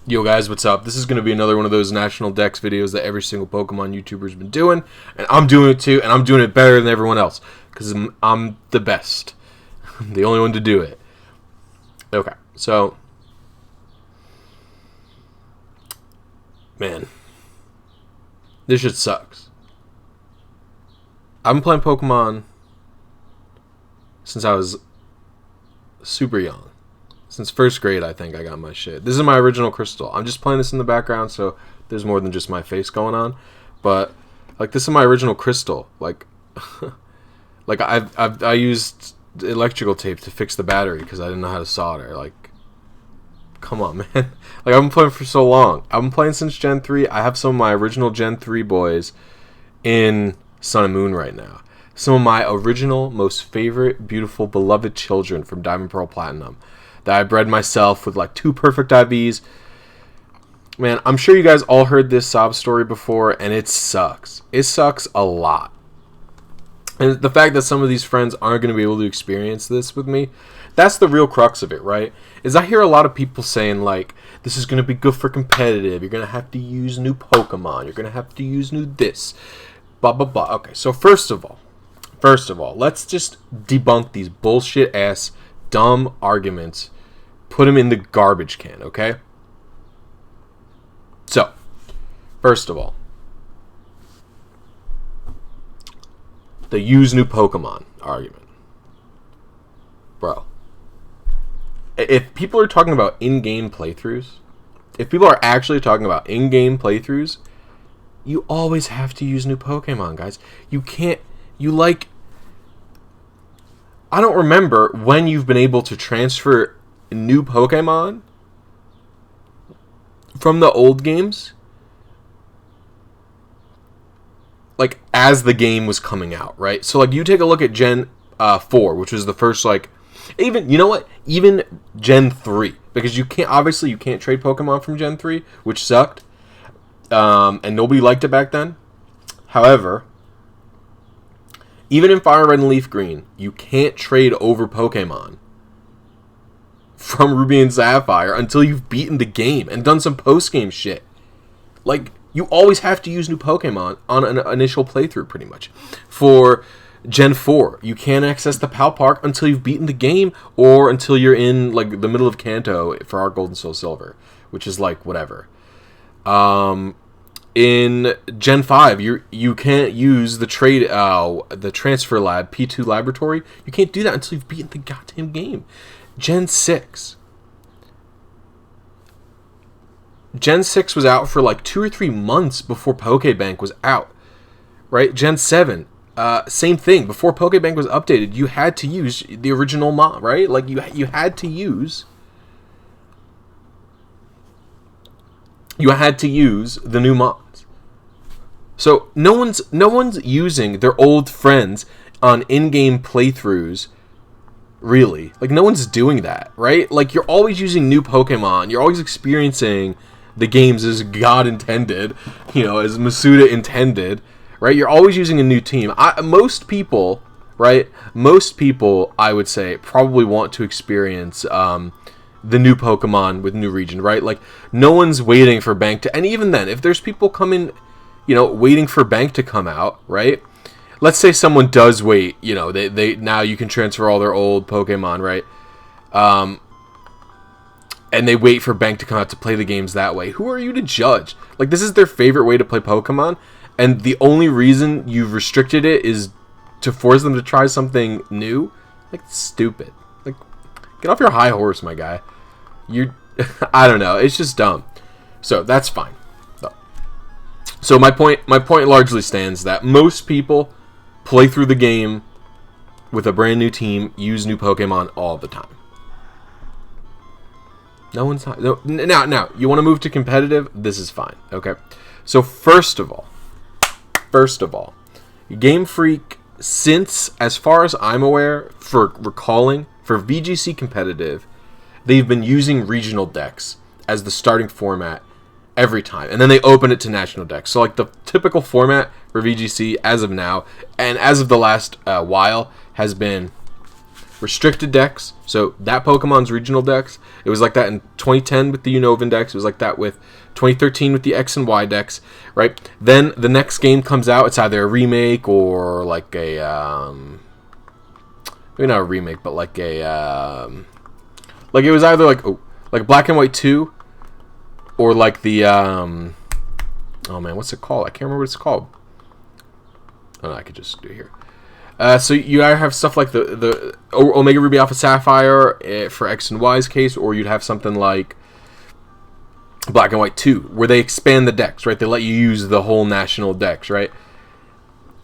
Yo guys, what's up? This is going to be another one of those national Dex videos that every single Pokemon YouTuber's been doing, and I'm doing it too, and I'm doing it better than everyone else, because I'm the best. I'm the only one to do it. Okay, so, man, this shit sucks. I've been playing Pokemon since I was super young. Since first grade, I think I got my shit. This is my original crystal. I'm just playing this in the background, so there's more than just my face going on. But like, this is my original crystal. Like, like I used electrical tape to fix the battery because I didn't know how to solder. Like, come on, man. Like, I've been playing for so long. I've been playing since Gen 3. I have some of my original Gen 3 boys in Sun and Moon right now. Some of my original, most favorite, beautiful, beloved children from Diamond, Pearl, Platinum that I bred myself with like 2 perfect IVs. Man, I'm sure you guys all heard this sob story before, and it sucks. It sucks a lot. And the fact that some of these friends aren't going to be able to experience this with me, that's the real crux of it, right? Is I hear a lot of people saying, like, this is going to be good for competitive. You're going to have to use new Pokemon. You're going to have to use new this. Blah, blah, blah. Okay, so first of all, let's just debunk these bullshit-ass, dumb arguments. Put them in the garbage can, okay? So, first of all, the use new Pokemon argument. Bro. If people are talking about in-game playthroughs, if people are actually talking about in-game playthroughs, you always have to use new Pokemon, guys. You can't, I don't remember when you've been able to transfer new Pokemon from the old games, like, as the game was coming out, right? So, like, you take a look at Gen 4, which was the first, like, even, you know what? Even Gen 3, because you can't trade Pokemon from Gen 3, which sucked, and nobody liked it back then. However, even in Fire Red and Leaf Green, you can't trade over Pokemon from Ruby and Sapphire until you've beaten the game and done some post-game shit. Like, you always have to use new Pokemon on an initial playthrough, pretty much. For Gen 4, you can't access the Pal Park until you've beaten the game or until you're in, like, the middle of Kanto for our Gold and Soul Silver, which is, like, whatever. In Gen 5, you can't use the transfer lab, P2 laboratory. You can't do that until you've beaten the goddamn game. Gen 6 was out for like 2 or 3 months before Pokebank was out, right? Gen 7, same thing. Before Pokebank was updated, you had to use the original mod, right? Like, you had to use the new mods. So no one's using their old friends on in-game playthroughs. Really, like, no one's doing that, right? Like, you're always using new Pokemon. You're always experiencing the games as God intended, you know, as Masuda intended, right? You're always using a new team. Most people, I would say, probably want to experience the new Pokemon with new region, right? Like, no one's waiting for Bank to, and even then, if there's people coming, you know, waiting for Bank to come out, right? Let's say someone does wait, you know, they now you can transfer all their old Pokemon, right? And they wait for Bank to come out to play the games that way. Who are you to judge? Like, this is their favorite way to play Pokemon, and the only reason you've restricted it is to force them to try something new? Like, it's stupid. Like, get off your high horse, my guy. I don't know, it's just dumb. So, that's fine. So, my point largely stands that most people play through the game with a brand new team, use new Pokemon all the time. Now, you want to move to competitive? This is fine, okay? So, first of all, Game Freak, since, as far as I'm aware, for VGC competitive, they've been using regional decks as the starting format every time, and then they open it to national decks. So, like, the typical format for VGC as of now, and as of the last while, has been restricted decks. So that Pokemon's regional decks. It was like that in 2010 with the Unova decks. It was like that with 2013 with the X and Y decks, right? Then the next game comes out. It's either a remake or like a maybe not a remake, but like a like it was either like Black and White 2 or like the oh man, what's it called? I can't remember what it's called. Oh no, I could just do it here. So you either have stuff like the Omega Ruby Alpha Sapphire for X and Y's case, or you'd have something like Black and White 2, where they expand the decks, right? They let you use the whole national decks, right?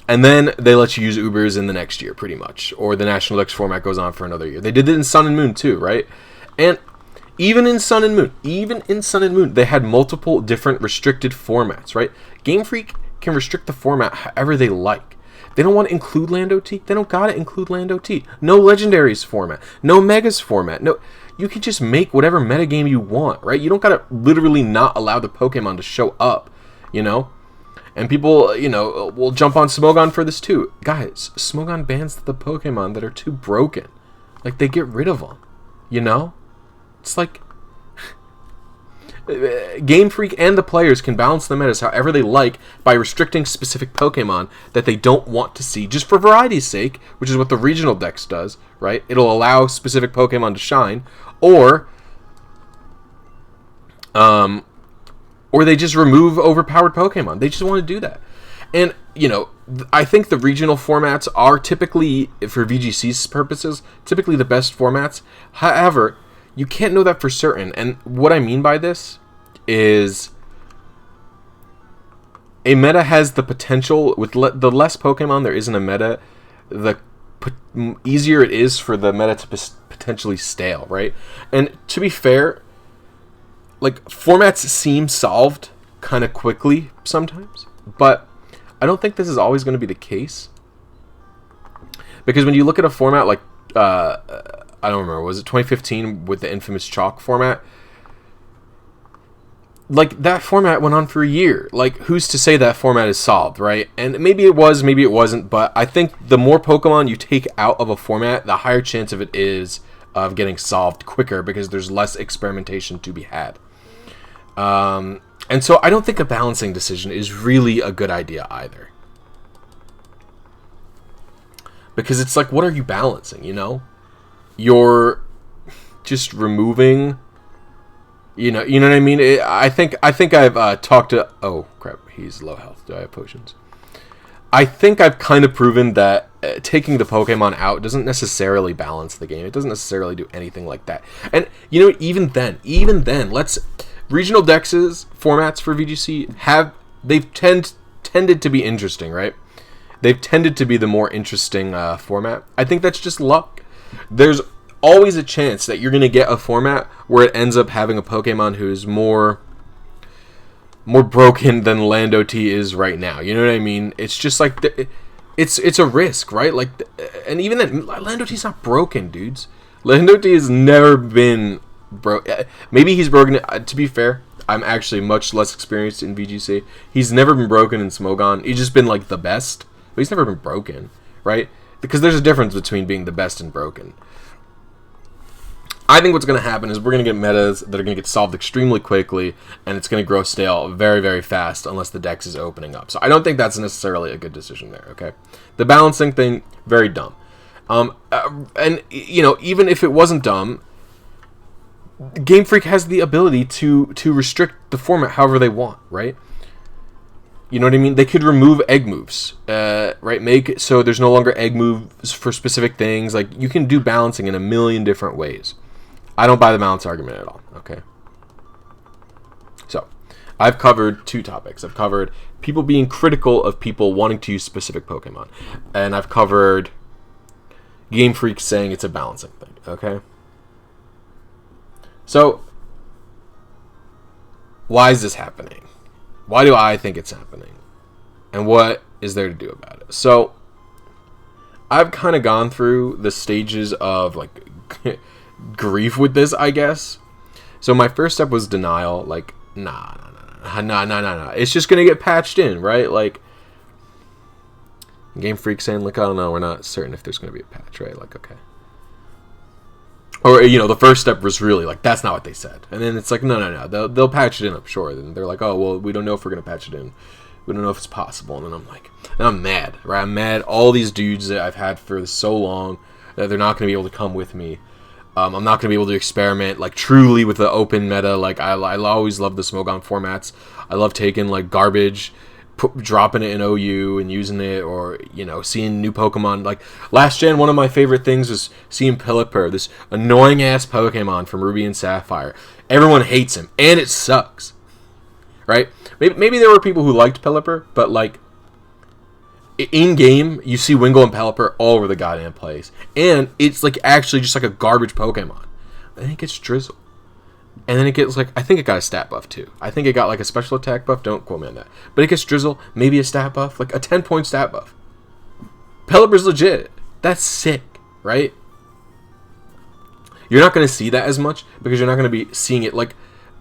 And then they let you use Ubers in the next year, pretty much. Or the national decks format goes on for another year. They did it in Sun and Moon too, right? And even in Sun and Moon, they had multiple different restricted formats, right? Game Freak can restrict the format however they like. They don't want to include Land OT. They don't gotta include Land OT. No Legendaries format. No Megas format. No, you can just make whatever metagame you want, right? You don't gotta literally not allow the Pokemon to show up, you know? And people, you know, will jump on Smogon for this too. Guys, Smogon bans the Pokemon that are too broken. Like, they get rid of them, you know? It's like... Game Freak and the players can balance the metas however they like by restricting specific Pokemon that they don't want to see, just for variety's sake, which is what the regional dex does, right? It'll allow specific Pokemon to shine, or they just remove overpowered Pokemon. They just want to do that. And, you know, I think the regional formats are typically, for VGC's purposes, typically the best formats. However, you can't know that for certain. And what I mean by this is a meta has the potential, with the less Pokemon there is in a meta, the easier it is for the meta to potentially stale, right? And to be fair, like, formats seem solved kind of quickly sometimes, but I don't think this is always going to be the case. Because when you look at a format like, I don't remember, was it 2015 with the infamous Chalk format? Like, that format went on for a year. Like, who's to say that format is solved, right? And maybe it was, maybe it wasn't, but I think the more Pokemon you take out of a format, the higher chance of it is of getting solved quicker, because there's less experimentation to be had. And so I don't think a balancing decision is really a good idea either. Because it's like, what are you balancing, you know? You're just removing, you know what I mean? I think I've talked to, oh crap, he's low health. Do I have potions? I think I've kind of proven that taking the Pokemon out doesn't necessarily balance the game. It doesn't necessarily do anything like that. And, you know, even then, regional dexes formats for VGC they've tended to be interesting, right? They've tended to be the more interesting format. I think that's just luck. There's always a chance that you're going to get a format where it ends up having a Pokemon who's more broken than Land OT is right now. You know what I mean? It's just like, it's a risk, right? Like, and even then, Land OT's not broken, dudes. Land OT has never been broken. Maybe he's broken. To be fair, I'm actually much less experienced in VGC. He's never been broken in Smogon. He's just been like the best, but he's never been broken, right? Because there's a difference between being the best and broken. I think what's going to happen is we're going to get metas that are going to get solved extremely quickly, and it's going to grow stale very, very fast unless the dex is opening up. So I don't think that's necessarily a good decision there, okay? The balancing thing, very dumb. And, you know, even if it wasn't dumb, Game Freak has the ability to restrict the format however they want, right? You know what I mean? They could remove egg moves, right? Make it so there's no longer egg moves for specific things. Like, you can do balancing in a million different ways. I don't buy the balance argument at all, okay? So, I've covered two topics. I've covered people being critical of people wanting to use specific Pokemon. And I've covered Game Freak saying it's a balancing thing, okay? So, why is this happening? Why do I think it's happening? And what is there to do about it? So, I've kind of gone through the stages of, like, grief with this, I guess. So, my first step was denial. Like, nah. It's just going to get patched in, right? Like, Game Freak saying, like, I don't know, we're not certain if there's going to be a patch, right? Like, okay. Or, you know, the first step was really like, that's not what they said. And then it's like, no. They'll patch it in, I'm sure. And they're like, oh, well, we don't know if we're going to patch it in. We don't know if it's possible. And then I'm like, and I'm mad, right? I'm mad. All these dudes that I've had for so long, that they're not going to be able to come with me. I'm not going to be able to experiment, like, truly with the open meta. Like, I always love the Smogon formats. I love taking, like, garbage, dropping it in OU and using it, or, you know, seeing new Pokemon. Like, last gen, one of my favorite things was seeing Pelipper, this annoying-ass Pokemon from Ruby and Sapphire. Everyone hates him, and it sucks, right? Maybe there were people who liked Pelipper, but, like, in-game, you see Wingull and Pelipper all over the goddamn place. And it's, like, actually just like a garbage Pokemon. And it gets Drizzle. And then it gets, like, I think it got a stat buff, too. I think it got, like, a special attack buff. Don't quote me on that. But it gets Drizzle, maybe a stat buff, like a 10-point stat buff. Pelipper's legit. That's sick, right? You're not going to see that as much because you're not going to be seeing it, like,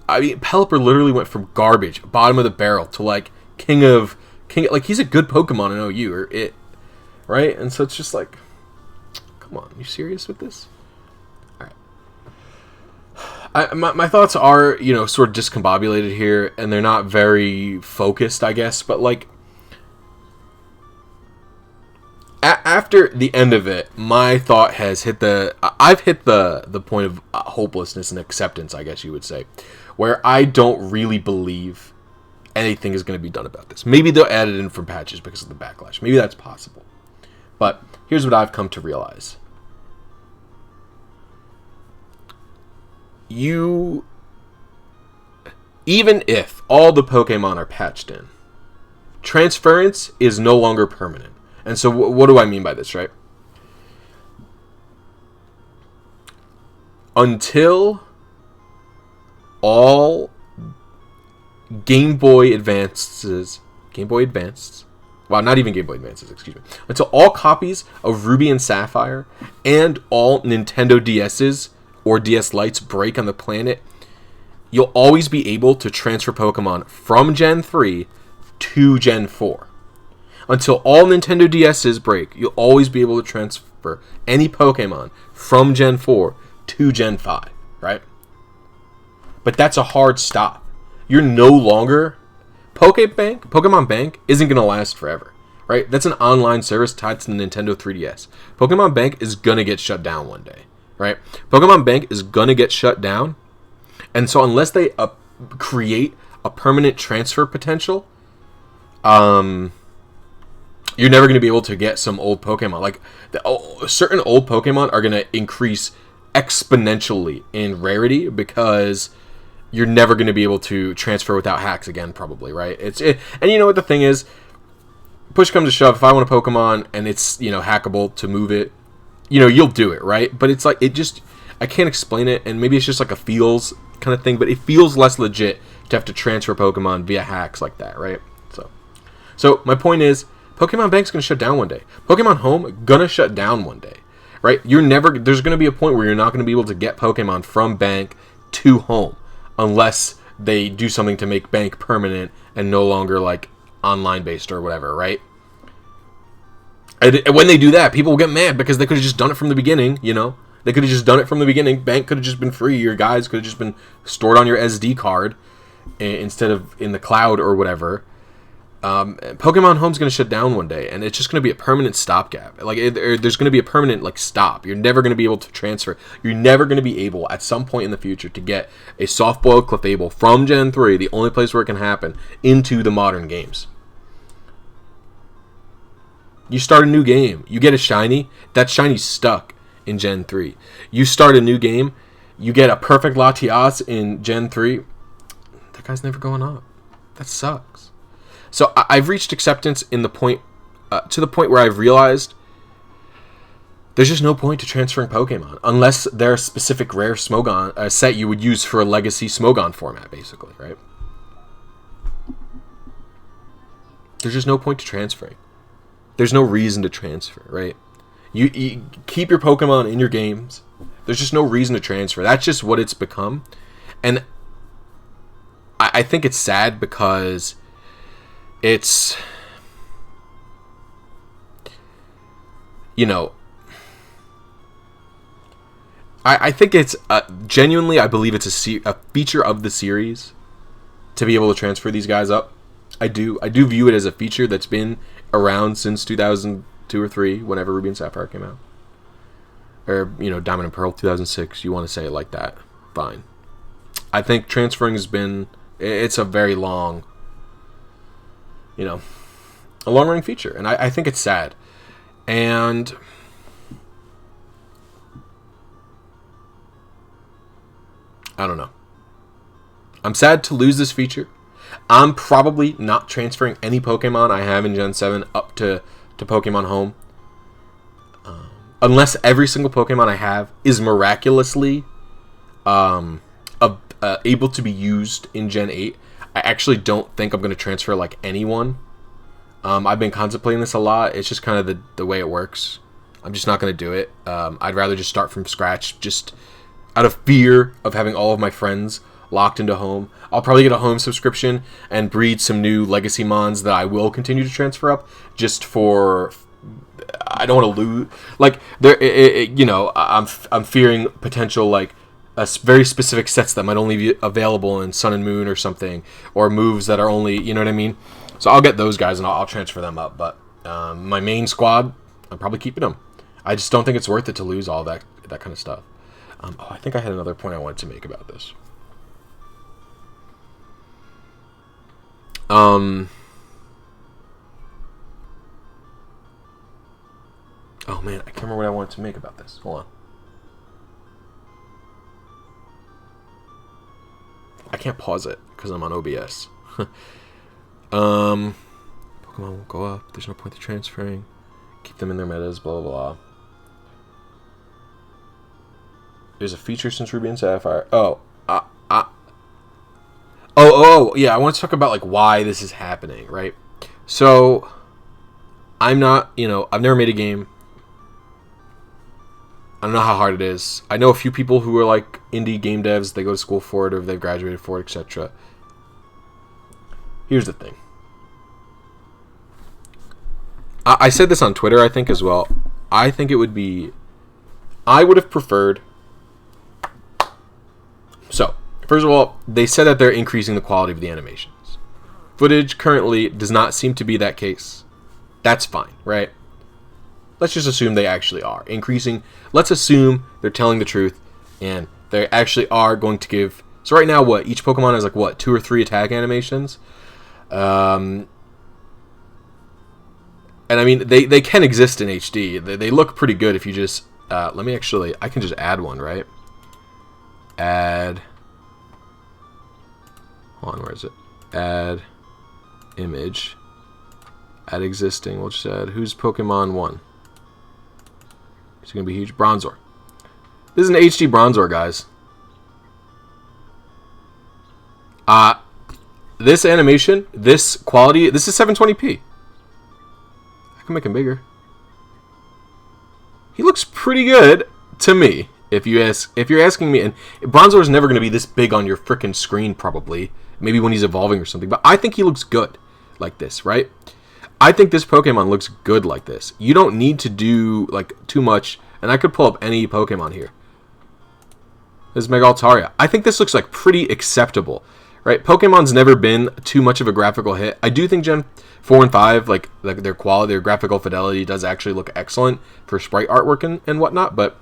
I mean, Pelipper literally went from garbage, bottom of the barrel, to, like, king, like, he's a good Pokemon in OU, or it, right? And so it's just like, come on, you serious with this? My thoughts are, you know, sort of discombobulated here, and they're not very focused, I guess, but, like, after the end of it, my thought has I've hit the point of hopelessness and acceptance, I guess you would say, where I don't really believe anything is going to be done about this. Maybe they'll add it in from patches because of the backlash. Maybe that's possible. But here's what I've come to realize. Even if all the Pokemon are patched in, transference is no longer permanent. And so what do I mean by this, right? Until all Game Boy Advances, wow, not even Game Boy Advances, excuse me. Until all copies of Ruby and Sapphire and all Nintendo DS's or DS Lites break on the planet, you'll always be able to transfer Pokemon from Gen 3 to Gen 4. Until all Nintendo DS's break, you'll always be able to transfer any Pokemon from Gen 4 to Gen 5, right? But that's a hard stop. You're no longer... Pokemon Bank isn't going to last forever, right? That's an online service tied to the Nintendo 3DS. Pokemon Bank is going to get shut down one day. Right? Pokemon Bank is going to get shut down. And so unless they create a permanent transfer potential, you're never going to be able to get some old Pokemon. Like, certain old Pokemon are going to increase exponentially in rarity because you're never going to be able to transfer without hacks again, probably, right? And you know what the thing is? Push comes to shove, if I want a Pokemon and it's, you know, hackable to move it, you know, you'll do it, right? But it's like, I can't explain it, and maybe it's just like a feels kind of thing, but it feels less legit to have to transfer Pokemon via hacks like that, right? So my point is, Pokemon Bank's going to shut down one day. Pokemon Home, going to shut down one day, right? There's going to be a point where you're not going to be able to get Pokemon from Bank to Home unless they do something to make Bank permanent and no longer, like, online-based or whatever, right? And when they do that, people will get mad because they could have just done it from the beginning, you know? They could have just done it from the beginning. Bank could have just been free. Your guys could have just been stored on your SD card instead of in the cloud or whatever. Pokemon Home's going to shut down one day, and it's just going to be a permanent stopgap. Like, there's going to be a permanent, like, stop. You're never going to be able to transfer. You're never going to be able, at some point in the future, to get a soft-boiled Clefable from Gen 3, the only place where it can happen, into the modern games. You start a new game. You get a shiny. That shiny's stuck in Gen 3. You start a new game. You get a perfect Latias in Gen 3. That guy's never going up. That sucks. So I've reached acceptance in the point, to the point where I've realized there's just no point to transferring Pokemon unless they're a specific rare Smogon set you would use for a legacy Smogon format, basically, right? There's just no point to transferring. There's no reason to transfer, right? You keep your Pokemon in your games. There's just no reason to transfer. That's just what it's become. And I think it's sad because it's, you know, I think it's genuinely, I believe it's a feature of the series to be able to transfer these guys up. I do view it as a feature that's been around since 2002 or 3, whenever Ruby and Sapphire came out. Or, Diamond and Pearl, 2006. You want to say it like that. Fine. I think transferring has been... It's a very long... a long-running feature. And I think it's sad. And... I don't know. I'm sad to lose this feature. I'm probably not transferring any Pokemon I have in Gen 7 up to Pokemon Home. Unless every single Pokemon I have is miraculously able to be used in Gen 8. I actually don't think I'm going to transfer like anyone. I've been contemplating this a lot. It's just kind of the way it works. I'm just not going to do it. I'd rather just start from scratch, just out of fear of having all of my friends locked into Home. I'll probably get a Home subscription and breed some new Legacy Mons that I will continue to transfer up, just for... I don't want to lose. Like, I'm fearing potential, like, very specific sets that might only be available in Sun and Moon or something, or moves that are only, you know what I mean? So I'll get those guys and I'll transfer them up. But my main squad, I'm probably keeping them. I just don't think it's worth it to lose all that kind of stuff. I think I had another point I wanted to make about this. Oh man, I can't remember what I wanted to make about this. Hold on. I can't pause it because I'm on OBS. Pokemon won't go up. There's no point to transferring. Keep them in their metas. Blah blah blah. There's a feature since Ruby and Sapphire. Yeah. I want to talk about like why this is happening, right? So, I'm not. I've never made a game. I don't know how hard it is. I know a few people who are like indie game devs. They go to school for it, or they've graduated for it, etc. Here's the thing. I said this on Twitter, I think, as well. I think it would be... I would have preferred... So, first of all, they said that they're increasing the quality of the animations. Footage currently does not seem to be that case. That's fine, right? Let's just assume they actually are increasing. Let's assume they're telling the truth and they actually are going to give... So right now, each Pokemon has like 2 or 3 attack animations. And I mean, they can exist in HD. They look pretty good if you just... let me actually... I can just add one, right? Add... Hold on, where is it? Add image. Add existing. We'll just add... Who's Pokemon 1? It's going to be huge. Bronzor. This is an HD Bronzor, guys. This animation, this quality, this is 720p. I can make him bigger. He looks pretty good to me. If you're asking me, and Bronzor is never going to be this big on your frickin' screen, probably. Maybe when he's evolving or something. But I think he looks good like this, right? I think this Pokemon looks good like this. You don't need to do like too much. And I could pull up any Pokemon here. This is Mega Altaria. I think this looks like pretty acceptable, right? Pokemon's never been too much of a graphical hit. I do think Gen 4 and 5, like their quality, their graphical fidelity does actually look excellent for sprite artwork and whatnot. But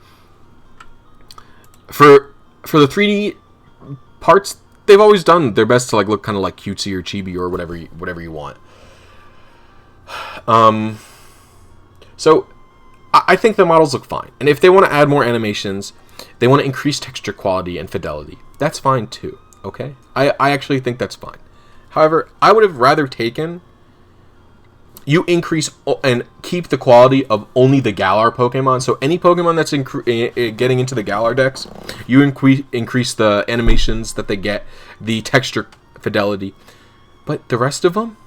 for the 3D parts, they've always done their best to like look kind of like cutesy or chibi or whatever you want. So I think the models look fine. And if they want to add more animations, they want to increase texture quality and fidelity, that's fine too, okay? I actually think that's fine. However, I would have rather taken... You increase and keep the quality of only the Galar Pokemon. So any Pokemon that's getting into the Galar decks, you increase the animations that they get, the texture fidelity. But the rest of them,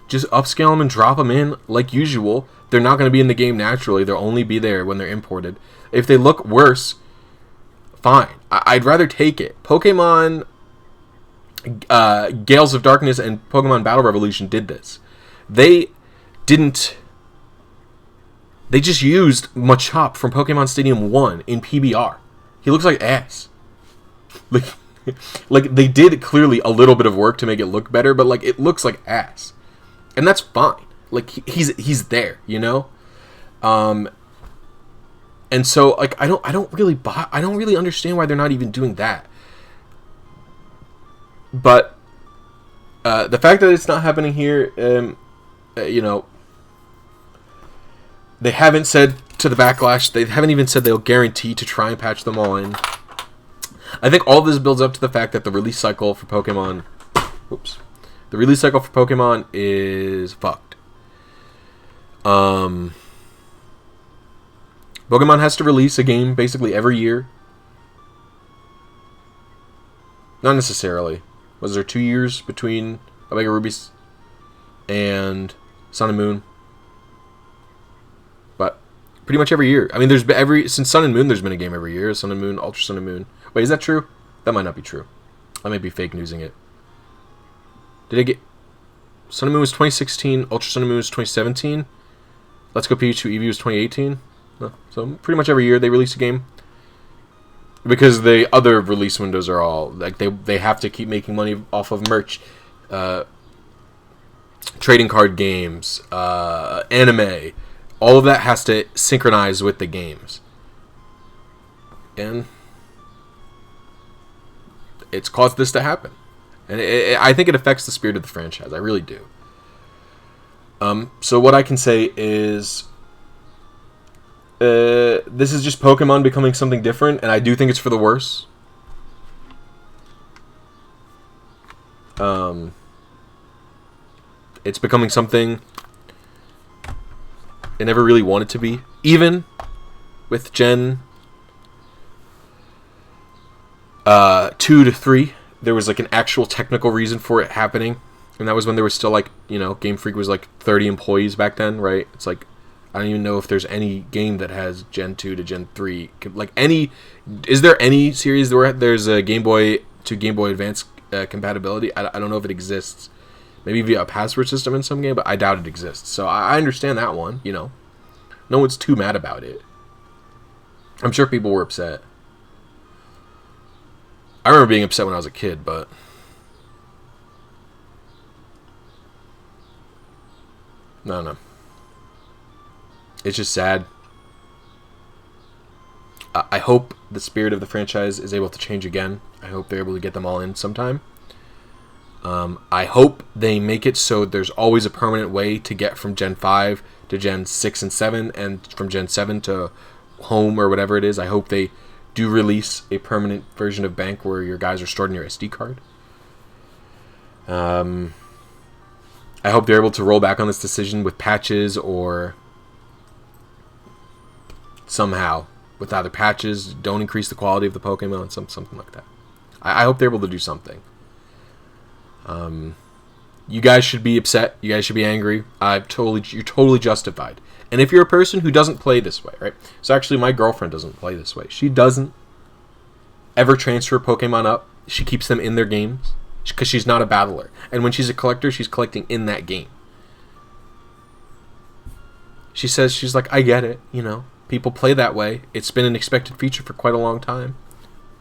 just upscale them and drop them in like usual. They're not going to be in the game naturally. They'll only be there when they're imported. If they look worse, fine. I'd rather take it. Pokemon Gales of Darkness and Pokemon Battle Revolution did this. They just used Machop from Pokemon Stadium 1 in PBR. He looks like ass. Like, like they did clearly a little bit of work to make it look better, but like it looks like ass, and that's fine. Like he's there, you know. And so like I don't really understand why they're not even doing that. But the fact that it's not happening here, you know, they haven't said to the backlash. They haven't even said they'll guarantee to try and patch them all in. I think all this builds up to the fact that the release cycle for Pokemon, the release cycle for Pokemon is fucked. Pokemon has to release a game basically every year. Not necessarily. Was there 2 years between Omega Rubies and Sun and Moon? But pretty much every year. I mean, since Sun and Moon, there's been a game every year. Sun and Moon, Ultra Sun and Moon. Wait, is that true? That might not be true. I might be fake newsing it. Did I get... Sun and Moon was 2016. Ultra Sun and Moon was 2017. Let's Go Pikachu Eevee was 2018. So pretty much every year they release a game. Because the other release windows are all... like they have to keep making money off of merch. Trading card games. Anime. All of that has to synchronize with the games. And... it's caused this to happen, and I think it affects the spirit of the franchise. I really do. So what I can say is, this is just Pokemon becoming something different, and I do think it's for the worse. It's becoming something it never really wanted to be, even with Gen 2 to 3, there was like an actual technical reason for it happening, and that was when there was still like, you know, Game Freak was like 30 employees back then, right? It's like I don't even know if there's any game that has Gen 2 to Gen 3, like any. Is there any series where there's a Game Boy to Game Boy Advance compatibility? I don't know if it exists. Maybe via a password system in some game, but I doubt it exists. So I understand that one. You know, no one's too mad about it. I'm sure people were upset. I remember being upset when I was a kid, but no. It's just sad. I hope the spirit of the franchise is able to change again. I hope they're able to get them all in sometime. I hope they make it so there's always a permanent way to get from Gen 5 to Gen 6 and 7, and from Gen 7 to home or whatever it is. I hope they do release a permanent version of Bank where your guys are stored in your SD card. I hope they're able to roll back on this decision with patches, or somehow with either patches, don't increase the quality of the Pokemon, something like that. I hope they're able to do something. You guys should be upset. You guys should be angry. You're totally justified. And if you're a person who doesn't play this way, right? So actually, my girlfriend doesn't play this way. She doesn't ever transfer Pokemon up. She keeps them in their games because she's not a battler. And when she's a collector, she's collecting in that game. She says, she's like, I get it, you know. People play that way. It's been an expected feature for quite a long time.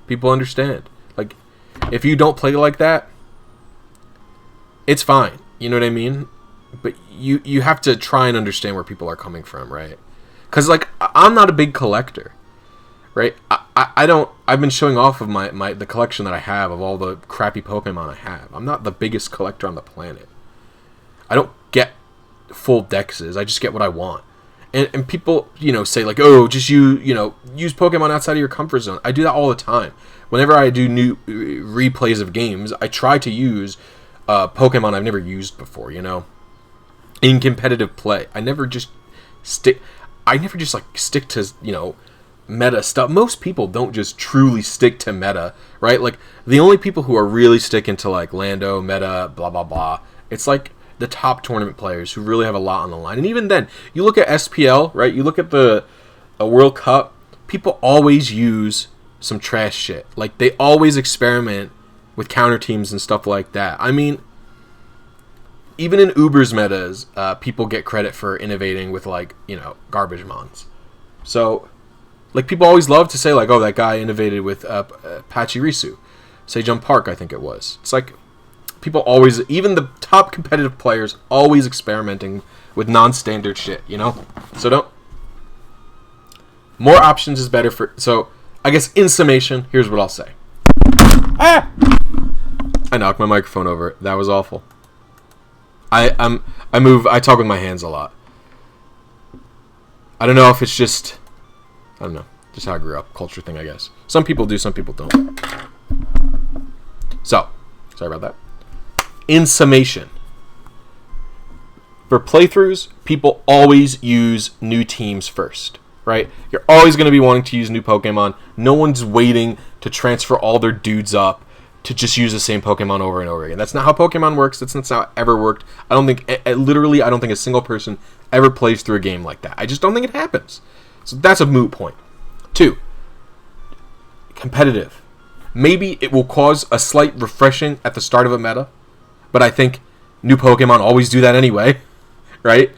People understand. Like, if you don't play like that, it's fine. You know what I mean? But you have to try and understand where people are coming from, right? Because, like, I'm not a big collector, right? I've been showing off of the collection that I have of all the crappy Pokemon I have. I'm not the biggest collector on the planet. I don't get full dexes. I just get what I want. And people, you know, say, like, oh, just use Pokemon outside of your comfort zone. I do that all the time. Whenever I do new replays of games, I try to use Pokemon I've never used before, you know? In competitive play, I never just stick to, you know, meta stuff. Most people don't just truly stick to meta, right? Like, the only people who are really sticking to, like, Lando, meta, blah, blah, blah, it's like the top tournament players who really have a lot on the line. And even then, you look at SPL, right? You look at a World Cup, people always use some trash shit. Like, they always experiment with counter teams and stuff like that. I mean, even in Uber's metas, people get credit for innovating with, like, you know, garbage mons. So Like, people always love to say, like, oh, that guy innovated with Pachirisu. Sejong Park, I think it was. It's like, people always, even the top competitive players, always experimenting with non-standard shit, you know? So don't... More options is better for... So, I guess in summation, here's what I'll say. Ah! I knocked my microphone over. That was awful. I talk with my hands a lot. I don't know if it's just... I don't know. Just how I grew up. Culture thing, I guess. Some people do, some people don't. So, sorry about that. In summation, for playthroughs, people always use new teams first, right? You're always going to be wanting to use new Pokemon. No one's waiting to transfer all their dudes up to just use the same Pokemon over and over again. That's not how Pokemon works. That's not how it ever worked. I don't think, literally, I don't think a single person ever plays through a game like that. I just don't think it happens. So that's a moot point. 2, competitive. Maybe it will cause a slight refreshing at the start of a meta, but I think new Pokemon always do that anyway, right?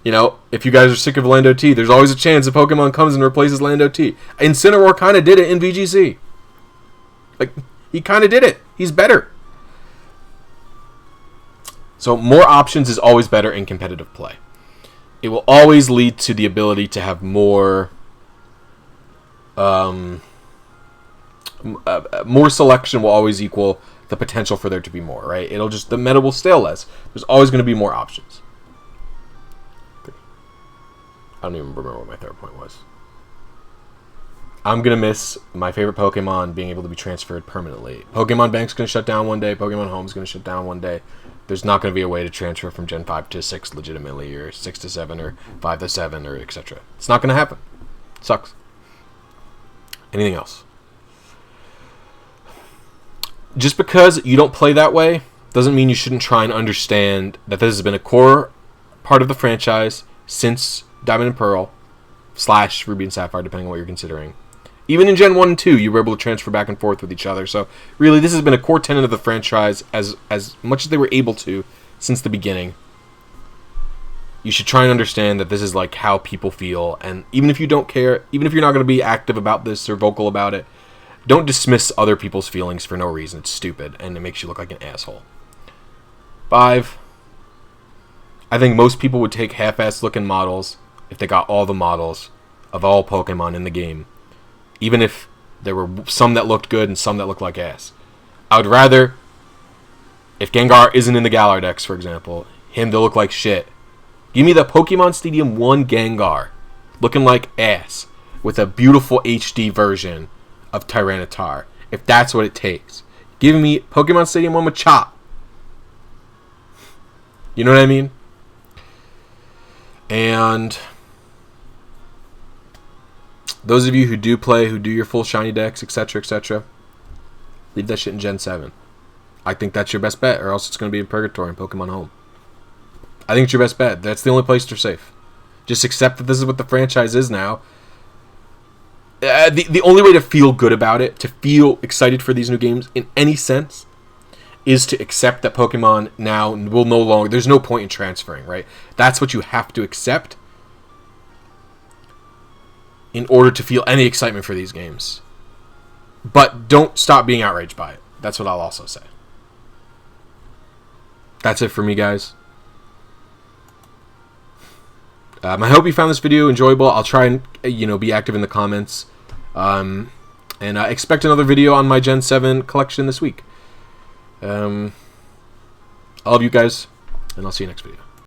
You know, if you guys are sick of Lando T, there's always a chance a Pokemon comes and replaces Lando T. Incineroar kind of did it in VGC. Like, he kind of did it. He's better. So more options is always better in competitive play. It will always lead to the ability to have more... more selection will always equal the potential for there to be more, right? It'll just... The meta will stale less. There's always going to be more options. I don't even remember what my third point was. I'm going to miss my favorite Pokemon being able to be transferred permanently. Pokemon Bank's going to shut down one day. Pokemon Home's going to shut down one day. There's not going to be a way to transfer from Gen 5 to 6 legitimately, or 6 to 7, or 5 to 7, or etc. It's not going to happen. It sucks. Anything else? Just because you don't play that way doesn't mean you shouldn't try and understand that this has been a core part of the franchise since Diamond and Pearl / Ruby and Sapphire, depending on what you're considering. Even in Gen 1 and 2, you were able to transfer back and forth with each other. So, really, this has been a core tenet of the franchise as much as they were able to since the beginning. You should try and understand that this is like how people feel. And even if you don't care, even if you're not going to be active about this or vocal about it, don't dismiss other people's feelings for no reason. It's stupid, and it makes you look like an asshole. 5. I think most people would take half-assed looking models if they got all the models of all Pokemon in the game. Even if there were some that looked good and some that looked like ass. I would rather, if Gengar isn't in the Galar Dex, for example, him to look like shit. Give me the Pokemon Stadium 1 Gengar looking like ass with a beautiful HD version of Tyranitar, if that's what it takes. Give me Pokemon Stadium 1 Machop. You know what I mean? And those of you who do play, who do your full shiny decks, etc., etc., leave that shit in Gen 7. I think that's your best bet, or else it's going to be in Purgatory and Pokemon Home. I think it's your best bet. That's the only place you're safe. Just accept that this is what the franchise is now. The only way to feel good about it, to feel excited for these new games in any sense, is to accept that Pokemon now will no longer... There's no point in transferring, right? That's what you have to accept in order to feel any excitement for these games. But don't stop being outraged by it. That's what I'll also say. That's it for me, guys. I hope you found this video enjoyable. I'll try and be active in the comments. And expect another video on my Gen 7 collection this week. I love you guys, and I'll see you next video.